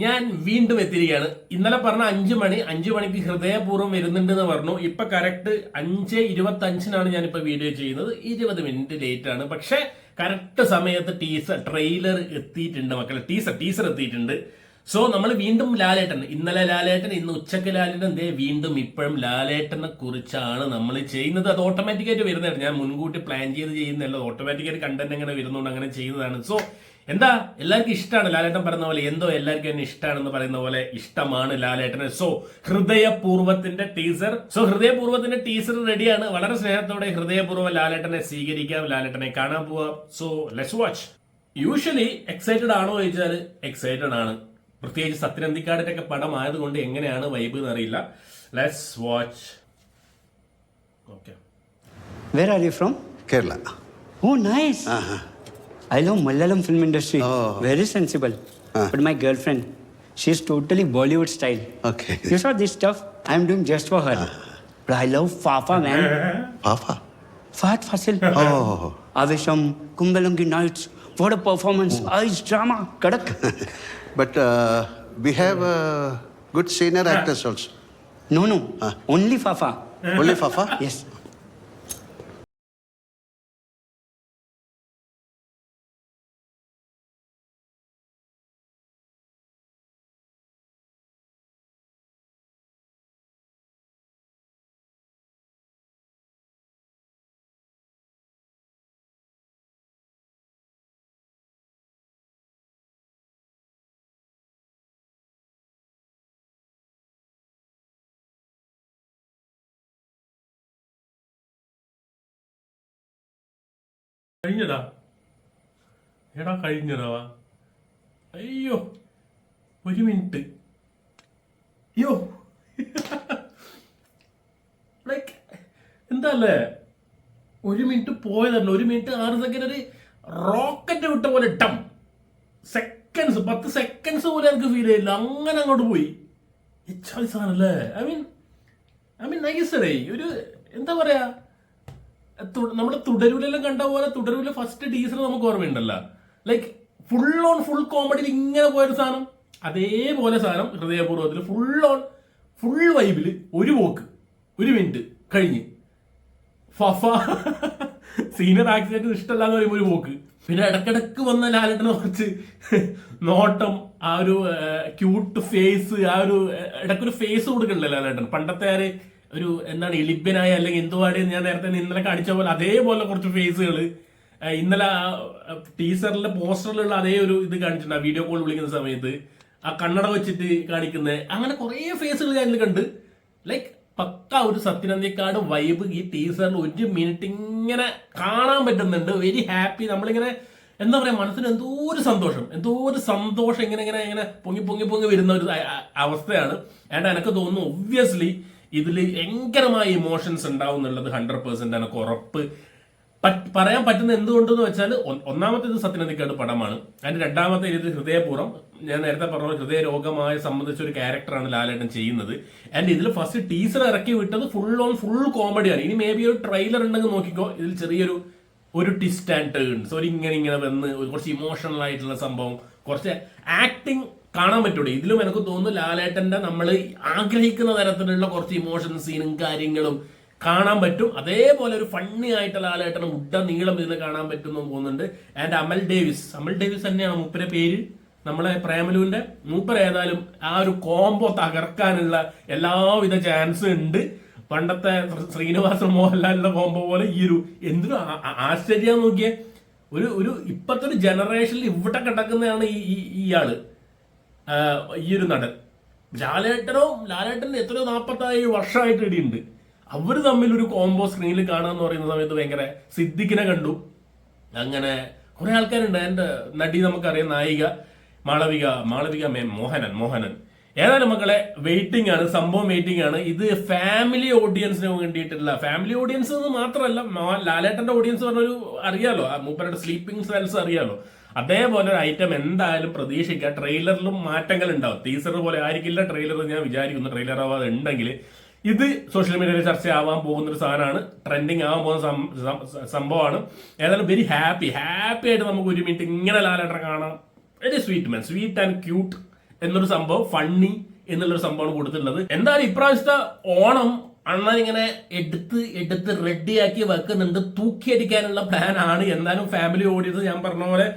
ഞാൻ വീണ്ടും എത്തിയിരിക്കുകയാണ്. ഇന്നലെ പറഞ്ഞ 5 മണിക്ക് ഹൃദയപൂർവ്വം വരുന്നുണ്ട് എന്ന് പറഞ്ഞു. ഇപ്പൊ കറക്റ്റ് 5:25 ഞാനിപ്പോ വീഡിയോ ചെയ്യുന്നത്. 20 മിനിറ്റ് ലേറ്റ് ആണ്. പക്ഷെ കറക്റ്റ് സമയത്ത് ട്രെയിലർ എത്തിയിട്ടുണ്ട് മക്കളെ. ടീസർ എത്തിയിട്ടുണ്ട്. സോ നമ്മൾ വീണ്ടും ലാലേട്ടൻ, ഇന്നലെ ലാലേട്ടൻ, ഇന്ന് ഉച്ചക്ക് ലാലേട്ടൻ, വീണ്ടും ഇപ്പോഴും ലാലേട്ടനെ കുറിച്ചാണ് നമ്മൾ ചെയ്യുന്നത്. അത് ഓട്ടോമാറ്റിക്കായിട്ട് വരുന്നതാണ്. ഞാൻ മുൻകൂട്ടി പ്ലാൻ ചെയ്ത് ചെയ്യുന്നതല്ല, ഓട്ടോമാറ്റിക്കായിട്ട് കണ്ടന്റ് അങ്ങനെ വരുന്നതുകൊണ്ട് അങ്ങനെ ചെയ്യുന്നതാണ്. സോ എന്താ എല്ലാവർക്കും ഇഷ്ടമാണ് ലാലേട്ടൻ പറയുന്ന പോലെ, എന്തോ എല്ലാവർക്കും എന്നെ ഇഷ്ടമാണെന്ന് പറയുന്ന പോലെ ഇഷ്ടമാണ് ലാലേട്ടന്. സോ ഹൃദയപൂർവ്വത്തിന്റെ ടീസർ റെഡിയാണ്. വളരെ സ്നേഹത്തോടെ ഹൃദയപൂർവ്വം ലാലേട്ടനെ സ്വീകരിക്കാം, ലാലേട്ടനെ കാണാൻ പോവാം. So let's watch. Usually excited ആണോ ചോദിച്ചാൽ എക്സൈറ്റഡ് ആണ്. പ്രത്യേകിച്ച് സത്യനന്ദിക്കാടിന്റെ ഒക്കെ പടം ആയതുകൊണ്ട് എങ്ങനെയാണ് വൈബ് എന്നറിയില്ല. Let's watch. Okay. Where are you from? Kerala. Oh, nice. I love Malayalam film industry. Oh. Very sensible. But my girlfriend, she's totally Bollywood style. Okay. You saw this stuff? I'm doing just for her. But I love Fafa, man. Papa. Fahad Fasil. Oh. Avesham, Kumbalangi Nights. What a performance. Ice drama. Kadak. But we have good senior actors also. No. Only Fafa. Only Fafa? Yes. കഴിഞ്ഞതാ എടാ, കഴിഞ്ഞതാ. അയ്യോ, 1 minute. അയ്യോ, like എന്താ അല്ലേ, 1 minute പോയതല്ല. 1 minute 6 second ഒരു rocket വിട്ട പോലെ ടം സെക്കൻഡ്സ്, 10 സെക്കൻഡ്സ് പോലെ എനിക്ക് ഫീൽ ചെയ്യില്ല. അങ്ങനെ അങ്ങോട്ട് പോയി. സാധനല്ലേ. ഐ മീൻ നൈസറേ. ഒരു എന്താ പറയാ, നമ്മുടെ തുടരൂലെല്ലാം കണ്ട പോലെ, തുടരൂല ഫസ്റ്റ് ടീസർ നമുക്ക് ഓർമ്മയുണ്ടല്ലോ. ലൈക്ക് ഫുൾ കോമഡിയിൽ ഇങ്ങനെ പോയൊരു സാധനം, അതേപോലെ സാധനം ഹൃദയപൂർവ്വത്തിൽ ഫുൾ വൈബില് ഒരു പോക്ക്. 1 മിനിറ്റ് കഴിഞ്ഞ് ഫഫ സീനിയർ ആക്സിഡന്റ് ഇഷ്ടമല്ല എന്ന് പറയുമ്പോൾ ഒരു പോക്ക്. പിന്നെ ഇടക്കിടക്ക് വന്ന ലാലേട്ടനെ കുറച്ച് നോട്ടം, ആ ഒരു ക്യൂട്ട് ഫേസ്, ആ ഒരു ഇടയ്ക്കൊരു ഫേസ് കൊടുക്കണ്ടല്ലോ ലാലേട്ടൻ. പണ്ടത്തെ ഒരു എന്താണ് എലിബ്യനായ അല്ലെങ്കിൽ എന്തുവാടി ഞാൻ നേരത്തെ ഇന്നലെ കാണിച്ച പോലെ അതേപോലെ കുറച്ച് ഫേസുകൾ ഇന്നലെ ടീസറിലെ പോസ്റ്ററിലുള്ള അതേ ഒരു ഇത് കാണിച്ചിട്ടുണ്ട്. ആ വീഡിയോ കോൾ വിളിക്കുന്ന സമയത്ത് ആ കണ്ണട വെച്ചിട്ട് കാണിക്കുന്നത്, അങ്ങനെ കുറേ ഫേസുകൾ ഞാൻ ഇതിൽ കണ്ട്. ലൈക്ക് പക്ക ഒരു സത്യനന്ദിക്കാട് വൈബ് ഈ ടീസറിൽ 1 മിനിറ്റ് ഇങ്ങനെ കാണാൻ പറ്റുന്നുണ്ട്. Very happy. നമ്മളിങ്ങനെ എന്താ പറയാ, മനസ്സിന് എന്തോ ഒരു സന്തോഷം ഇങ്ങനെ പൊങ്ങി വരുന്ന ഒരു അവസ്ഥയാണ്. ആൻഡ് എനിക്ക് തോന്നുന്നു ഒബ്വിയസ്ലി ഇതിൽ ഭയങ്കരമായ ഇമോഷൻസ് ഉണ്ടാവും എന്നുള്ളത് 100% എനിക്ക് ഉറപ്പ്. പറയാൻ പറ്റുന്ന എന്തുകൊണ്ടെന്ന് വെച്ചാൽ, ഒന്നാമത്തെ ഇത് സത്യനന്ദിക്കാട് പടമാണ്. അതിന്റെ രണ്ടാമത്തെ ഇത് ഹൃദയപൂർവ്വം. ഞാൻ നേരത്തെ പറഞ്ഞ ഹൃദയ രോഗമായി സംബന്ധിച്ച ഒരു ക്യാരക്ടറാണ് ലാലേട്ടൻ ചെയ്യുന്നത്. ആൻഡ് ഇതിൽ ഫസ്റ്റ് ടീസർ ഇറക്കി വിട്ടത് ഫുൾ കോമഡിയാണ്. ഇനി മേ ബി ഒരു ട്രെയിലർ ഉണ്ടെങ്കിൽ നോക്കിക്കോ, ഇതിൽ ചെറിയൊരു ട്വിസ്റ്റ് ആൻഡ് ടേൺസ്, ഇങ്ങനെ വന്ന് കുറച്ച് ഇമോഷണൽ ആയിട്ടുള്ള സംഭവം, കുറച്ച് ആക്ടിങ് കാണാൻ പറ്റൂടെ. ഇതിലും എനിക്ക് തോന്നുന്നു ലാലേട്ടന്റെ നമ്മൾ ആഗ്രഹിക്കുന്ന തരത്തിലുള്ള കുറച്ച് ഇമോഷൻ സീനും കാര്യങ്ങളും കാണാൻ പറ്റും. അതേപോലെ ഒരു ഫണ്ണി ആയിട്ടുള്ള ലാലേട്ടന് നീളം ഇതിൽ കാണാൻ പറ്റും എന്ന് തോന്നുന്നുണ്ട്. ആൻഡ് അമൽ ഡേവിസ് തന്നെയാണ് മൂപ്പരെ പേര്, നമ്മളെ പ്രേമലുവിന്റെ മൂപ്പർ. ഏതായാലും ആ ഒരു കോംബോ തകർക്കാനുള്ള എല്ലാവിധ ചാൻസ് ഉണ്ട്. പണ്ടത്തെ ശ്രീനിവാസൻ മോഹൻലാലിന്റെ കോംബോ പോലെ ഈ ഒരു എന്തൊരു ആശ്ചര്യം നോക്കിയേ. ഒരു ഇപ്പത്തെ ഒരു ജനറേഷനിൽ ഇവിടെ കിടക്കുന്നതാണ് ഇയാള്, ഈ ഒരു നടൻ. ലാലേട്ടന് എത്രയോ 47 വർഷമായിട്ട് ഇടിയുണ്ട്. അവർ തമ്മിൽ ഒരു കോംബോ സ്ക്രീനിൽ കാണാന്ന് പറയുന്ന സമയത്ത് ഭയങ്കര. സിദ്ദിഖിനെ കണ്ടു, അങ്ങനെ കുറെ ആൾക്കാരുണ്ട്. എൻ്റെ നടി നമുക്കറിയാം, നായിക മാളവിക മോഹനൻ. ഏതായാലും മക്കളെ വെയിറ്റിംഗ് ആണ്, സംഭവം വെയിറ്റിംഗ് ആണ്. ഇത് ഫാമിലി ഓഡിയൻസിന് വേണ്ടിയിട്ടുള്ള, ഫാമിലി ഓഡിയൻസ് എന്ന് മാത്രമല്ല, ലാലേട്ടന്റെ ഓഡിയൻസ് പറഞ്ഞൊരു അറിയാലോ, മൂപ്പരുടെ സ്ലീപ്പിംഗ് സെൽസ് അറിയാലോ. അതേപോലെ ഒരു ഐറ്റം എന്തായാലും പ്രതീക്ഷിക്കാം. ട്രെയിലറിലും മാറ്റങ്ങൾ ഉണ്ടാവും. ടീസർ പോലെ ആയിരിക്കില്ല ട്രെയിലർ ഞാൻ വിചാരിക്കുന്നു. ട്രെയിലർ ആവാതെ ഉണ്ടെങ്കിൽ ഇത് സോഷ്യൽ മീഡിയയിൽ ചർച്ചയാവാൻ പോകുന്ന ഒരു സാധനമാണ്, ട്രെൻഡിങ് ആവാൻ പോകുന്ന സംഭവമാണ്. ഏതായാലും വെരി ഹാപ്പി ആയിട്ട് നമുക്ക് 1 മിനിറ്റ് ഇങ്ങനെ ലാലേട്ടനെ കാണാം. വെരി സ്വീറ്റ് ആൻഡ് ക്യൂട്ട് എന്നൊരു സംഭവം, ഫണ്ണി എന്നുള്ളൊരു സംഭവമാണ് കൊടുത്തിട്ടുള്ളത്. എന്തായാലും ഇപ്രാവശ്യത്തെ ഓണം അണ്ണൻ ഇങ്ങനെ എടുത്ത് റെഡിയാക്കി വെക്കുന്നുണ്ട്. തൂക്കിയടിക്കാനുള്ള പ്ലാൻ ആണ്. എന്തായാലും ഫാമിലി ഓടിയത് ഞാൻ പറഞ്ഞ പോലെ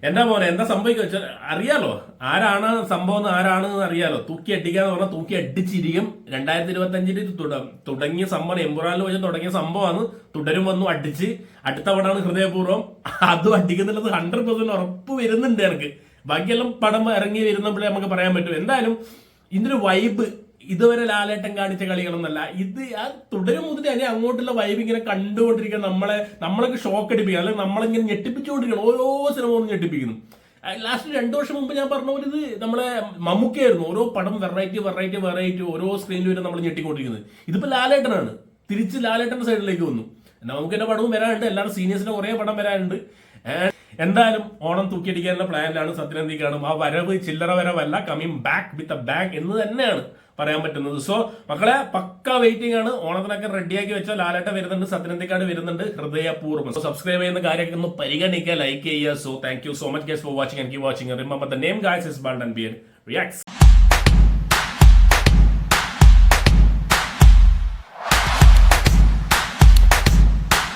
എന്താ പോലെ എന്താ സംഭവിക്കുക വെച്ചാൽ അറിയാലോ ആരാണ് സംഭവം ആരാണെന്ന് അറിയാലോ. തൂക്കി അടിക്കാന്ന് പറഞ്ഞാൽ തൂക്കി അടിച്ചിരിക്കും. 2025 തുടങ്ങിയ സംഭവം, എമ്പുറാനിൽ വെച്ച് തുടങ്ങിയ സംഭവമാണ്. തുടരും വന്നു അടിച്ച് അടുത്ത പടമാണ് ഹൃദയപൂർവ്വം. അതും അടിക്കുന്നുള്ളത് 100% ഉറപ്പ് വരുന്നുണ്ട് എനിക്ക്. ബാക്കിയെല്ലാം പടം ഇറങ്ങി വരുന്നപ്പോഴേ നമുക്ക് പറയാൻ പറ്റും. എന്തായാലും ഇതിന്റെ വൈബ് ഇതുവരെ ലാലേട്ടൻ കാണിച്ച കളികളൊന്നല്ല ഇത്. ആ തുടരും മുതൽ അതിനെ അങ്ങോട്ടുള്ള വൈബ് ഇങ്ങനെ കണ്ടുകൊണ്ടിരിക്കുക, നമ്മളൊക്കെ ഷോക്ക് അടിപ്പിക്കുക, അല്ലെങ്കിൽ നമ്മളിങ്ങനെ ഞെട്ടിപ്പിച്ചുകൊണ്ടിരിക്കണം. ഓരോ സിനിമകളും ഞെട്ടിപ്പിക്കുന്നു. ലാസ്റ്റ് 2 വർഷം മുമ്പ് ഞാൻ പറഞ്ഞ പോലെ ഇത് നമ്മളെ മമ്മൂക്കയായിരുന്നു. ഓരോ പടം വെറൈറ്റി ഓരോ സ്ക്രീനിൽ വരെ നമ്മൾ ഞെട്ടിക്കൊണ്ടിരിക്കുന്നത്. ഇതിപ്പോ ലാലേട്ടനാണ്. തിരിച്ച് ലാലേട്ടന്റെ സൈഡിലേക്ക് വന്നു. നമുക്ക് എന്റെ പടവും വരാനുണ്ട്, എല്ലാവരും സീനിയേഴ്സിന്റെ കുറെ പടം വരാനുണ്ട്. എന്തായാലും ഓണം തൂക്കിയടിക്കാനുള്ള പ്ലാനിലാണ് സത്യനന്ദിക്കാണ്. ആ വരവ് ചില്ലറ വരവല്ല, coming back with a bag എന്ന് തന്നെയാണ് പറയാൻ പറ്റുന്നത്. സോ മക്കളെ പക്ക വെയിറ്റിംഗ് ആണ്. ഓണത്തിനൊക്കെ റെഡിയാക്കി വെച്ചാൽ ലാലേട്ട വരുന്നുണ്ട്, സത്യനന്ദിക്കാട് വരുന്നുണ്ട്, ഹൃദയപൂർവ്വം. സോ സബ്സ്ക്രൈബ് ചെയ്യുന്ന കാര്യമൊക്കെ ഒന്ന് പരിഗണിക്കുക, ലൈക്ക് ചെയ്യുക. So thank you so much guys for watching and keep watching. Remember the name guys is Balden Bear reacts.